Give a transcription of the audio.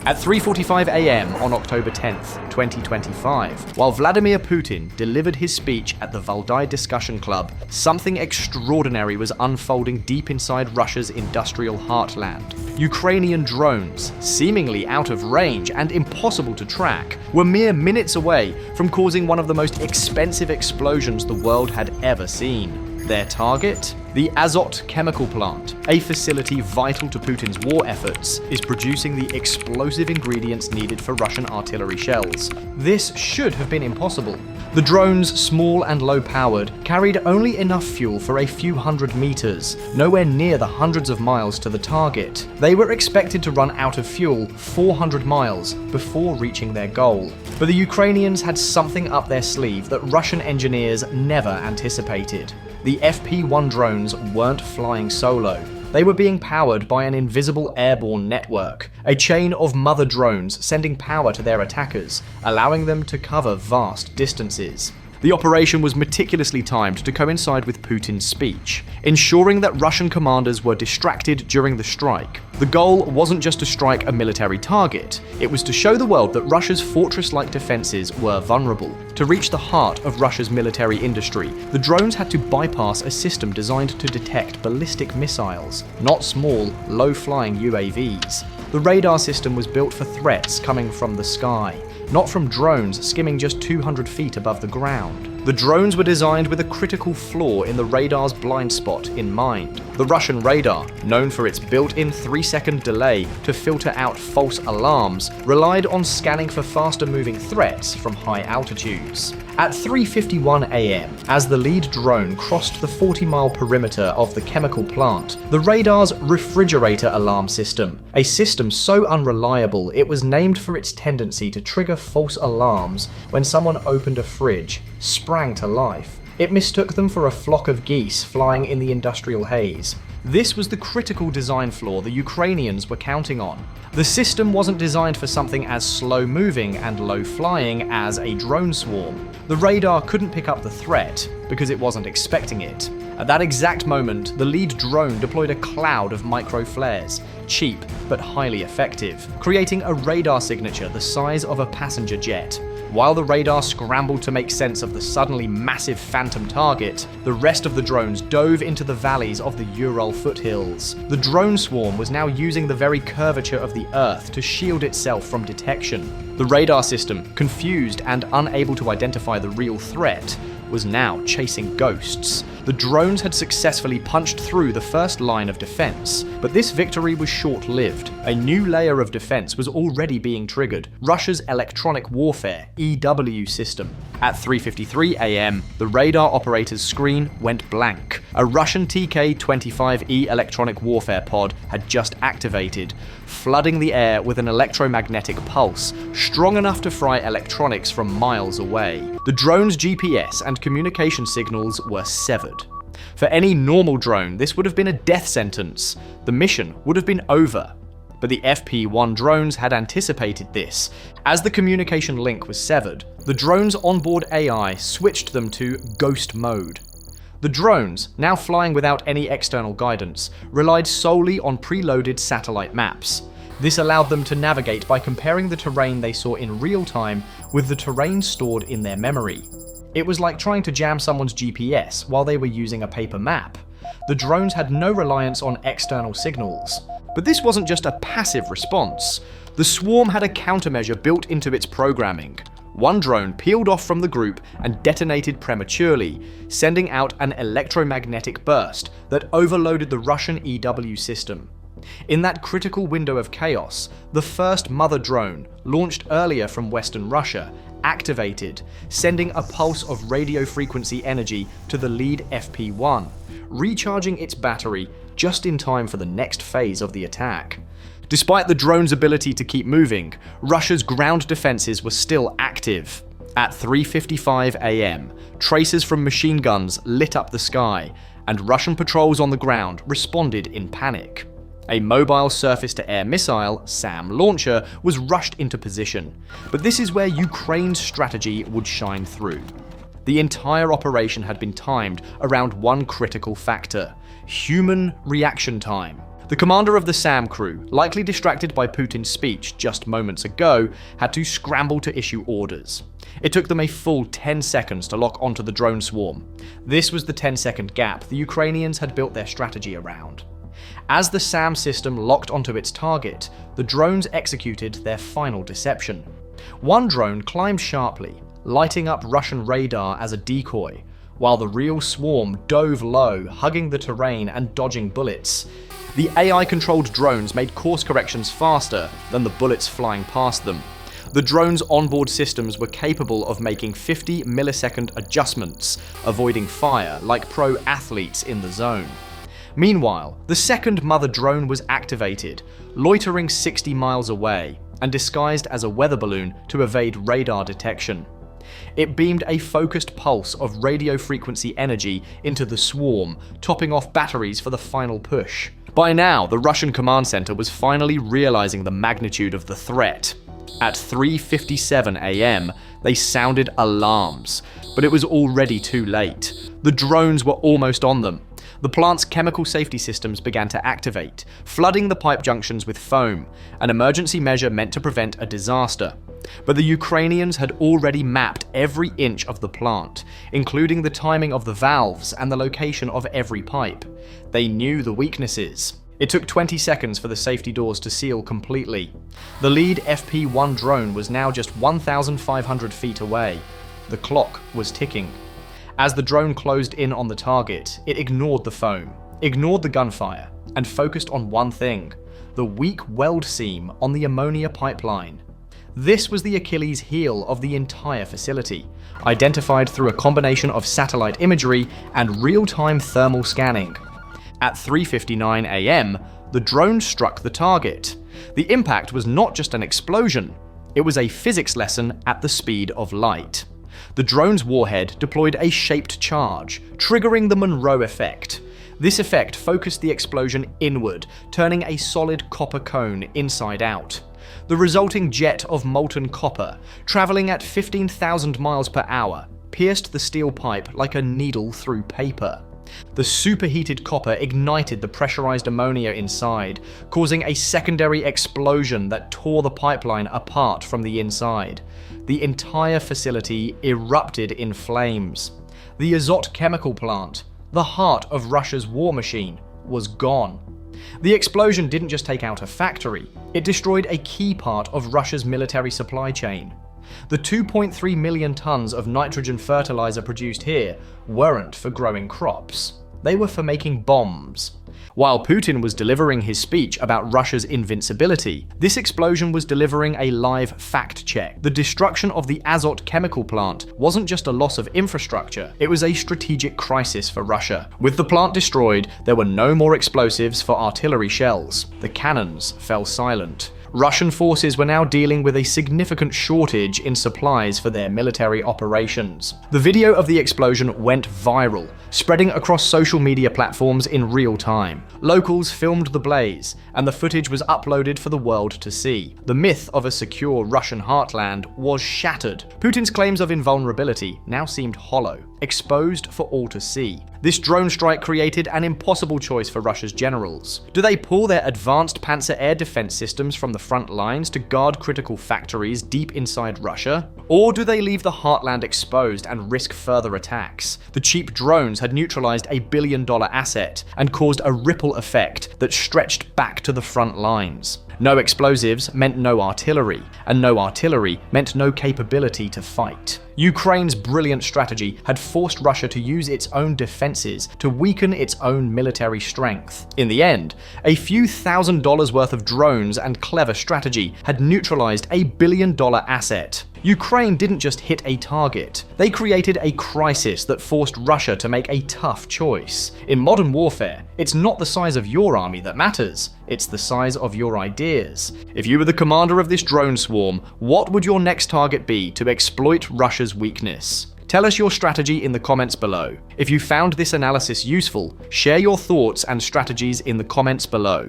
At 3:45 a.m. on October 10th, 2025, while Vladimir Putin delivered his speech at the Valdai Discussion Club, something extraordinary was unfolding deep inside Russia's industrial heartland. Ukrainian drones, seemingly out of range and impossible to track, were mere minutes away from causing one of the most expensive explosions the world had ever seen. Their target? The Azad Chemical Plant, a facility vital to Putin's war efforts, is producing the explosive ingredients needed for Russian artillery shells. This should have been impossible. The drones, small and low-powered, carried only enough fuel for a few hundred meters, nowhere near the hundreds of miles to the target. They were expected to run out of fuel 400 miles before reaching their goal. But the Ukrainians had something up their sleeve that Russian engineers never anticipated. The FP-1 drones weren't flying solo. They were being powered by an invisible airborne network, a chain of mother drones sending power to their attackers, allowing them to cover vast distances. The operation was meticulously timed to coincide with Putin's speech, ensuring that Russian commanders were distracted during the strike. The goal wasn't just to strike a military target, it was to show the world that Russia's fortress-like defenses were vulnerable. To reach the heart of Russia's military industry, the drones had to bypass a system designed to detect ballistic missiles, not small, low-flying UAVs. The radar system was built for threats coming from the sky, not from drones skimming just 200 feet above the ground. The drones were designed with a critical flaw in the radar's blind spot in mind. The Russian radar, known for its built-in 3-second delay to filter out false alarms, relied on scanning for faster-moving threats from high altitudes. At 3:51 a.m., as the lead drone crossed the 40-mile perimeter of the chemical plant, the radar's refrigerator alarm system, a system so unreliable it was named for its tendency to trigger false alarms when someone opened a fridge, sprang to life. It mistook them for a flock of geese flying in the industrial haze. This was the critical design flaw the Ukrainians were counting on. The system wasn't designed for something as slow-moving and low-flying as a drone swarm. The radar couldn't pick up the threat because it wasn't expecting it. At that exact moment, the lead drone deployed a cloud of micro-flares, cheap but highly effective, creating a radar signature the size of a passenger jet. While the radar scrambled to make sense of the suddenly massive phantom target, the rest of the drones dove into the valleys of the Ural foothills. The drone swarm was now using the very curvature of the Earth to shield itself from detection. The radar system, confused and unable to identify the real threat, was now chasing ghosts. The drones had successfully punched through the first line of defense, but this victory was short-lived. A new layer of defense was already being triggered, Russia's electronic warfare EW system. At 3:53 a.m., the radar operator's screen went blank. A Russian TK-25E electronic warfare pod had just activated, flooding the air with an electromagnetic pulse, strong enough to fry electronics from miles away. The drone's GPS and communication signals were severed. For any normal drone, this would have been a death sentence. The mission would have been over. But the FP-1 drones had anticipated this. As the communication link was severed, the drone's onboard AI switched them to ghost mode. The drones, now flying without any external guidance, relied solely on preloaded satellite maps. This allowed them to navigate by comparing the terrain they saw in real time with the terrain stored in their memory. It was like trying to jam someone's GPS while they were using a paper map. The drones had no reliance on external signals. But this wasn't just a passive response. The swarm had a countermeasure built into its programming. One drone peeled off from the group and detonated prematurely, sending out an electromagnetic burst that overloaded the Russian EW system. In that critical window of chaos, the first mother drone, launched earlier from Western Russia, activated, sending a pulse of radio frequency energy to the lead FP-1, recharging its battery just in time for the next phase of the attack. Despite the drone's ability to keep moving, Russia's ground defenses were still active. At 3:55 a.m., tracers from machine guns lit up the sky, and Russian patrols on the ground responded in panic. A mobile surface-to-air missile, SAM launcher, was rushed into position. But this is where Ukraine's strategy would shine through. The entire operation had been timed around one critical factor: human reaction time. The commander of the SAM crew, likely distracted by Putin's speech just moments ago, had to scramble to issue orders. It took them a full 10 seconds to lock onto the drone swarm. This was the 10-second gap the Ukrainians had built their strategy around. As the SAM system locked onto its target, the drones executed their final deception. One drone climbed sharply, lighting up Russian radar as a decoy, while the real swarm dove low, hugging the terrain and dodging bullets. The AI-controlled drones made course corrections faster than the bullets flying past them. The drones' onboard systems were capable of making 50-millisecond adjustments, avoiding fire like pro athletes in the zone. Meanwhile, the second mother drone was activated, loitering 60 miles away, and disguised as a weather balloon to evade radar detection. It beamed a focused pulse of radio frequency energy into the swarm, topping off batteries for the final push. By now, the Russian command center was finally realizing the magnitude of the threat. At 3:57 a.m., they sounded alarms, but it was already too late. The drones were almost on them. The plant's chemical safety systems began to activate, flooding the pipe junctions with foam, an emergency measure meant to prevent a disaster. But the Ukrainians had already mapped every inch of the plant, including the timing of the valves and the location of every pipe. They knew the weaknesses. It took 20 seconds for the safety doors to seal completely. The lead FP-1 drone was now just 1,500 feet away. The clock was ticking. As the drone closed in on the target, it ignored the foam, ignored the gunfire, and focused on one thing: the weak weld seam on the ammonia pipeline. This was the Achilles heel of the entire facility, identified through a combination of satellite imagery and real-time thermal scanning. At 3:59 a.m., the drone struck the target. The impact was not just an explosion, it was a physics lesson at the speed of light. The drone's warhead deployed a shaped charge, triggering the Monroe effect. This effect focused the explosion inward, turning a solid copper cone inside out. The resulting jet of molten copper, traveling at 15,000 miles per hour, pierced the steel pipe like a needle through paper. The superheated copper ignited the pressurized ammonia inside, causing a secondary explosion that tore the pipeline apart from the inside. The entire facility erupted in flames. The Azad Chemical Plant, the heart of Russia's war machine, was gone. The explosion didn't just take out a factory, it destroyed a key part of Russia's military supply chain. The 2.3 million tons of nitrogen fertilizer produced here weren't for growing crops. They were for making bombs. While Putin was delivering his speech about Russia's invincibility, this explosion was delivering a live fact check. The destruction of the Azad Chemical Plant wasn't just a loss of infrastructure, it was a strategic crisis for Russia. With the plant destroyed, there were no more explosives for artillery shells. The cannons fell silent. Russian forces were now dealing with a significant shortage in supplies for their military operations. The video of the explosion went viral, spreading across social media platforms in real time. Locals filmed the blaze, and the footage was uploaded for the world to see. The myth of a secure Russian heartland was shattered. Putin's claims of invulnerability now seemed hollow, exposed for all to see. This drone strike created an impossible choice for Russia's generals. Do they pull their advanced Panzer air defense systems from the front lines to guard critical factories deep inside Russia? Or do they leave the heartland exposed and risk further attacks? The cheap drones had neutralized a billion-dollar asset and caused a ripple effect that stretched back to the front lines. No explosives meant no artillery, and no artillery meant no capability to fight. Ukraine's brilliant strategy had forced Russia to use its own defenses to weaken its own military strength. In the end, a few $1,000s worth of drones and clever strategy had neutralized a billion-dollar asset. Ukraine didn't just hit a target, they created a crisis that forced Russia to make a tough choice. In modern warfare, it's not the size of your army that matters, it's the size of your ideas. If you were the commander of this drone swarm, what would your next target be to exploit Russia's weakness? Tell us your strategy in the comments below. If you found this analysis useful, share your thoughts and strategies in the comments below.